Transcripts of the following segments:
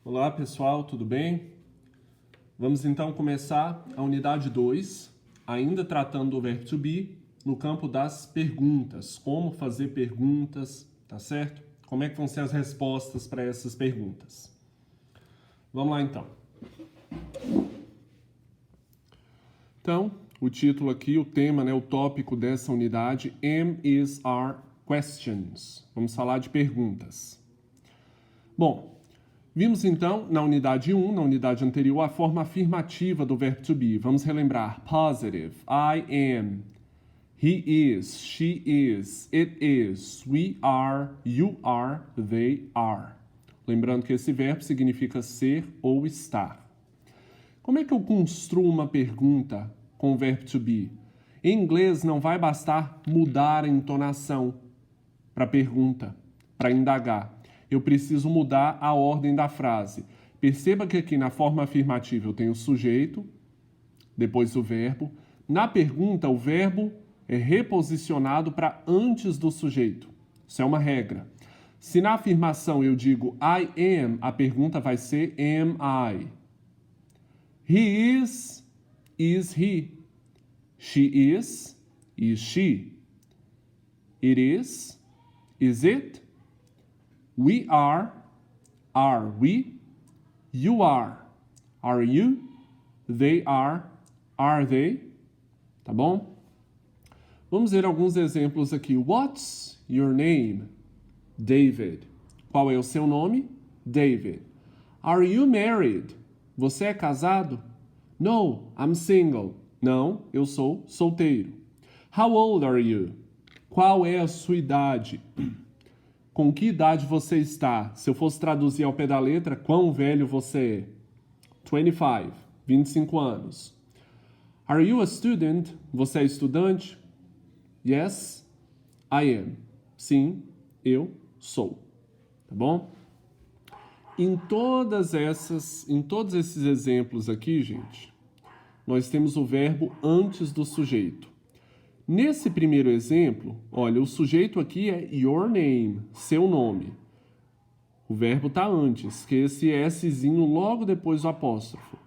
Olá pessoal, tudo bem? Vamos então começar a unidade 2, ainda tratando do verbo to be, no campo das perguntas. Como fazer perguntas, tá certo? Como é que vão ser as respostas para essas perguntas? Vamos lá então. Então, o título aqui, o tema, o tópico dessa unidade, am, is, are questions. Vamos falar de perguntas. Bom, vimos então na unidade 1, na unidade anterior, a forma afirmativa do verbo to be. Vamos relembrar. Positive, I am, he is, she is, it is, we are, you are, they are. Lembrando que esse verbo significa ser ou estar. Como é que eu construo uma pergunta com o verbo to be? Em inglês não vai bastar mudar a entonação para pergunta, para indagar. Eu preciso mudar a ordem da frase. Perceba que aqui na forma afirmativa eu tenho o sujeito, depois o verbo. Na pergunta, o verbo é reposicionado para antes do sujeito. Isso é uma regra. Se na afirmação eu digo I am, a pergunta vai ser am I? He is he? She is she? It is it? We are we? You are you? They are they? Tá bom? Vamos ver alguns exemplos aqui. What's your name? David. Qual é o seu nome? David. Are you married? Você é casado? No, I'm single. Não, eu sou solteiro. How old are you? Qual é a sua idade? Com que idade você está? Se eu fosse traduzir ao pé da letra, quão velho você é? 25 anos. Are you a student? Você é estudante? Yes, I am. Sim, eu sou. Tá bom? Em todos esses exemplos aqui, gente, nós temos o verbo antes do sujeito. Nesse primeiro exemplo, olha, o sujeito aqui é your name, seu nome. O verbo está antes, que é esse Szinho logo depois do apóstrofo.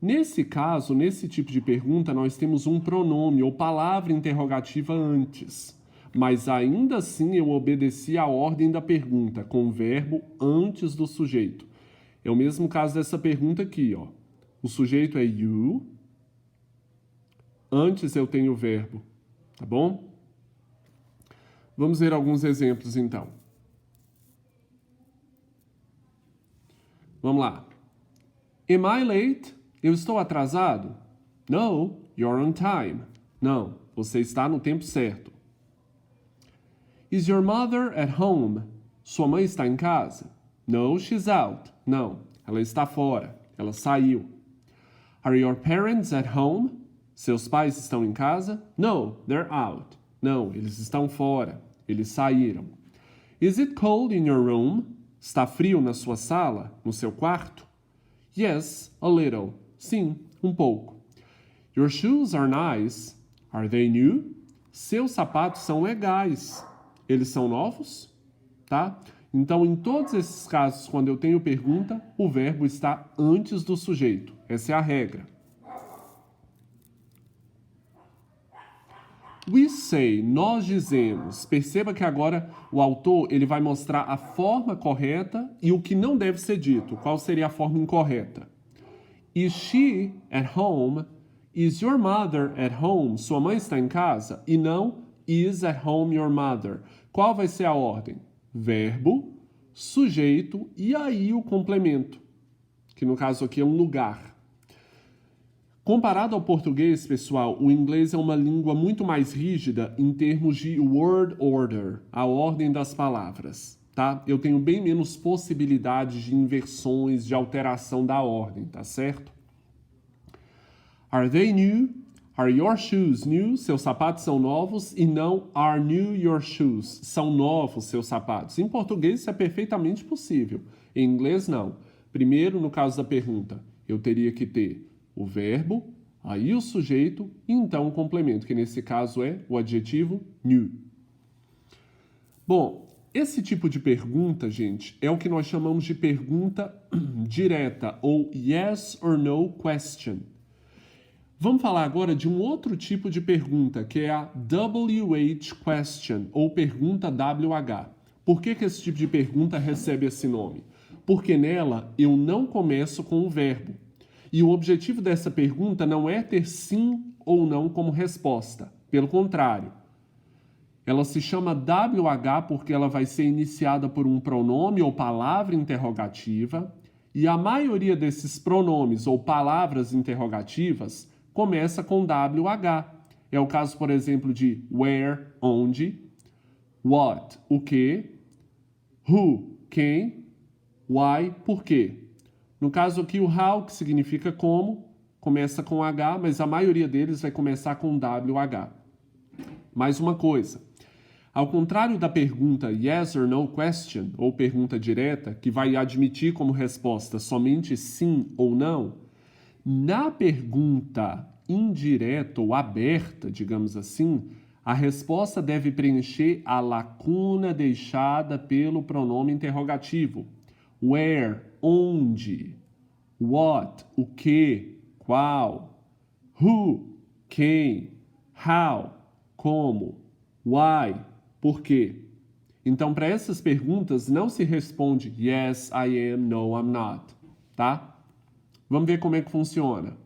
Nesse caso, nesse tipo de pergunta, nós temos um pronome ou palavra interrogativa antes. Mas ainda assim eu obedeci à ordem da pergunta, com o verbo antes do sujeito. É o mesmo caso dessa pergunta aqui, ó. O sujeito é you, antes eu tenho o verbo, tá bom? Vamos ver alguns exemplos então. Vamos lá. Am I late? Eu estou atrasado? No, you're on time. Não, você está no tempo certo. Is your mother at home? Sua mãe está em casa? No, she's out. Não, ela está fora. Ela saiu. Are your parents at home? Seus pais estão em casa? No, they're out. Não, eles estão fora. Eles saíram. Is it cold in your room? Está frio na sua sala? No seu quarto? Yes, a little. Sim, um pouco. Your shoes are nice. Are they new? Seus sapatos são legais. Eles são novos? Tá? Então, em todos esses casos, quando eu tenho pergunta, o verbo está antes do sujeito. Essa é a regra. We say, nós dizemos. Perceba que agora o autor ele vai mostrar a forma correta e o que não deve ser dito. Qual seria a forma incorreta? Is she at home? Is your mother at home? Sua mãe está em casa? E não is at home your mother. Qual vai ser a ordem? Verbo, sujeito e aí o complemento, que no caso aqui é um lugar. Comparado ao português, pessoal, o inglês é uma língua muito mais rígida em termos de word order, a ordem das palavras, tá? Eu tenho bem menos possibilidades de inversões, de alteração da ordem, tá certo? Are they new? Are your shoes new? Seus sapatos são novos e não are new your shoes. São novos seus sapatos. Em português isso é perfeitamente possível. Em inglês não. Primeiro, no caso da pergunta, eu teria que ter o verbo, aí o sujeito e então o complemento, que nesse caso é o adjetivo new. Bom, Esse tipo de pergunta, gente, é o que nós chamamos de pergunta direta, ou yes or no question. Vamos falar agora de um outro tipo de pergunta, que é a WH question, ou pergunta WH. Por que esse tipo de pergunta recebe esse nome? Porque nela eu não começo com o verbo. E o objetivo dessa pergunta não é ter sim ou não como resposta. Pelo contrário, ela se chama WH porque ela vai ser iniciada por um pronome ou palavra interrogativa, e a maioria desses pronomes ou palavras interrogativas começa com WH. É o caso, por exemplo, de where, onde, what, o que, who, quem, why, por quê. No caso aqui, o how, que significa como, começa com H, mas a maioria deles vai começar com WH. Mais uma coisa. Ao contrário da pergunta yes or no question, ou pergunta direta, que vai admitir como resposta somente sim ou não, na pergunta indireta ou aberta, digamos assim, a resposta deve preencher a lacuna deixada pelo pronome interrogativo. Where, onde, what, o que, qual, who, quem, how, como, why, por quê. Então, para essas perguntas, não se responde yes, I am, no, I'm not, tá? Vamos ver como é que funciona.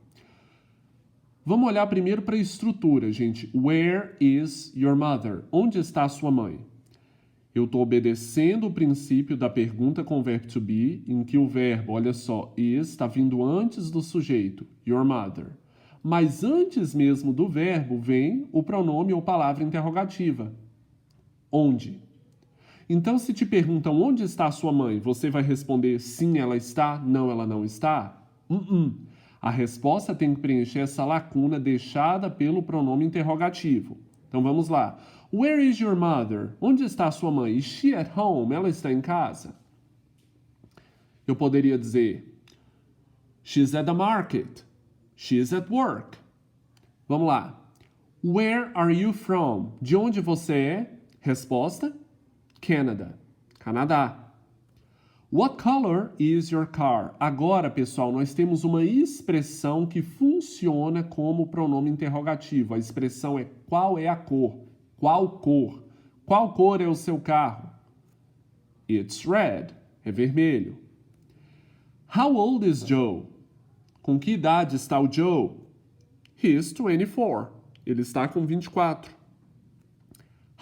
Vamos olhar primeiro para a estrutura, gente. Where is your mother? Onde está a sua mãe? Eu estou obedecendo o princípio da pergunta com o verbo to be, em que o verbo, olha só, is está vindo antes do sujeito, your mother. Mas antes mesmo do verbo vem o pronome ou palavra interrogativa. Onde? Então, se te perguntam onde está a sua mãe, você vai responder sim, ela está, não, ela não está? A resposta tem que preencher essa lacuna deixada pelo pronome interrogativo. Então vamos lá. Where is your mother? Onde está a sua mãe? Is she at home? Ela está em casa? Eu poderia dizer she's at the market. She's at work. Vamos lá. Where are you from? De onde você é? Resposta: Canada. Canadá. What color is your car? Agora, pessoal, nós temos uma expressão que funciona como pronome interrogativo. A expressão é qual é a cor? Qual cor? Qual cor é o seu carro? It's red. É vermelho. How old is Joe? Com que idade está o Joe? He's 24. Ele está com 24.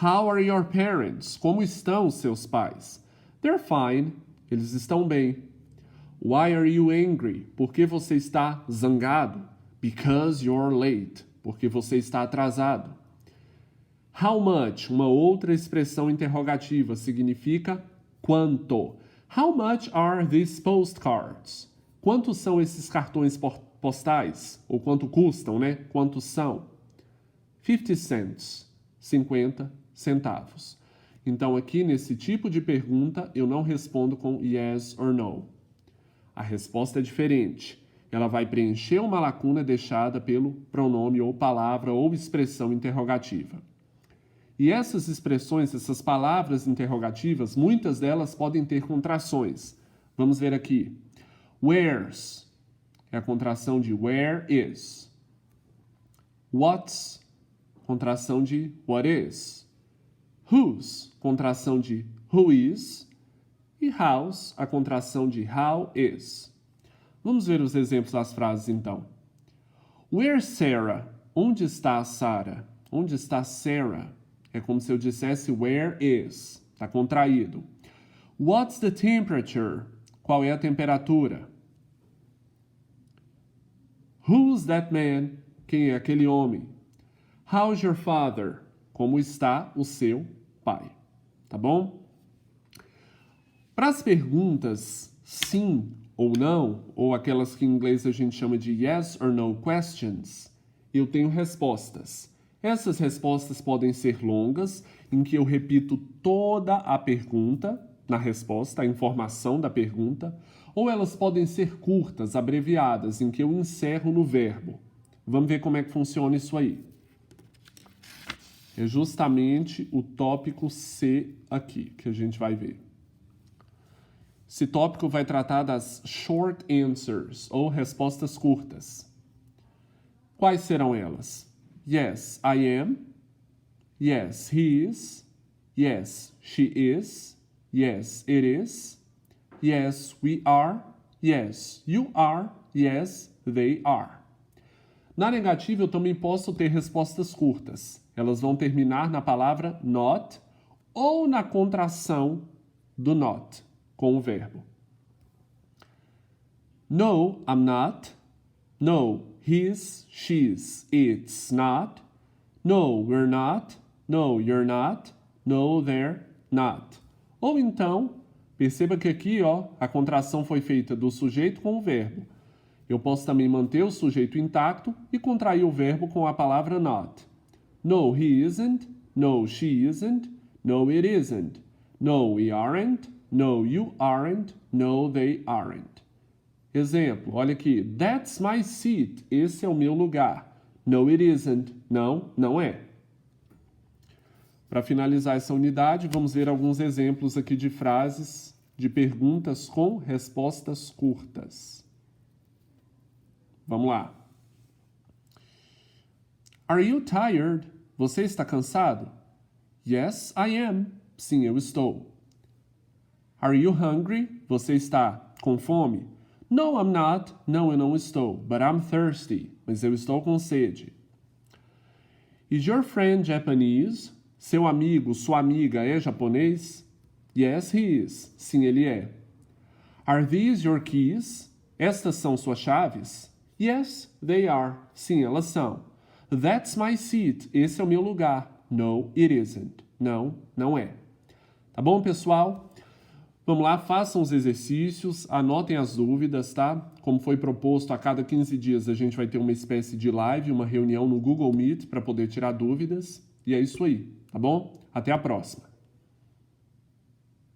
How are your parents? Como estão seus pais? They're fine. Eles estão bem. Why are you angry? Por que você está zangado? Because you're late. Porque você está atrasado. How much? Uma outra expressão interrogativa significa quanto. How much are these postcards? Quantos são esses cartões postais? Ou quanto custam, né? Quantos são? 50 cents. 50 centavos. Então, aqui nesse tipo de pergunta, eu não respondo com yes or no. A resposta é diferente. Ela vai preencher uma lacuna deixada pelo pronome ou palavra ou expressão interrogativa. E essas expressões, essas palavras interrogativas, muitas delas podem ter contrações. Vamos ver aqui. Where's é a contração de where is. What's, contração de what is. Whose, contração de who is. E how's, a contração de how is. Vamos ver os exemplos das frases, então. Where's Sarah? Onde está a Sarah? Onde está Sarah? É como se eu dissesse where is. Está contraído. What's the temperature? Qual é a temperatura? Who's that man? Quem é aquele homem? How's your father? Como está o seu pai? Tá bom? Para as perguntas sim ou não, ou aquelas que em inglês a gente chama de yes or no questions, eu tenho respostas. Essas respostas podem ser longas, em que eu repito toda a pergunta na resposta, a informação da pergunta, ou elas podem ser curtas, abreviadas, em que eu encerro no verbo. Vamos ver como é que funciona isso aí. É justamente o tópico C aqui, que a gente vai ver. Esse tópico vai tratar das short answers, ou respostas curtas. Quais serão elas? Yes, I am. Yes, he is. Yes, she is. Yes, it is. Yes, we are. Yes, you are. Yes, they are. Na negativa, eu também posso ter respostas curtas. Elas vão terminar na palavra not ou na contração do not, com o verbo. No, I'm not. No, he's, she's, it's not. No, we're not. No, you're not. No, they're not. Ou então, perceba que aqui, a contração foi feita do sujeito com o verbo. Eu posso também manter o sujeito intacto e contrair o verbo com a palavra not. No, he isn't. No, she isn't. No, it isn't. No, we aren't. No, you aren't. No, they aren't. Exemplo, olha aqui. That's my seat. Esse é o meu lugar. No, it isn't. Não, não é. Para finalizar essa unidade, vamos ver alguns exemplos aqui de frases, de perguntas com respostas curtas. Vamos lá. Are you tired? Você está cansado? Yes, I am. Sim, eu estou. Are you hungry? Você está com fome? No, I'm not. Não, eu não estou. But I'm thirsty. Mas eu estou com sede. Is your friend Japanese? Seu amigo, sua amiga é japonês? Yes, he is. Sim, ele é. Are these your keys? Estas são suas chaves? Yes, they are. Sim, elas são. That's my seat. Esse é o meu lugar. No, it isn't. Não, não é. Tá bom, pessoal? Vamos lá, façam os exercícios, anotem as dúvidas, tá? Como foi proposto, a cada 15 dias a gente vai ter uma espécie de live, uma reunião no Google Meet para poder tirar dúvidas. E é isso aí, tá bom? Até a próxima.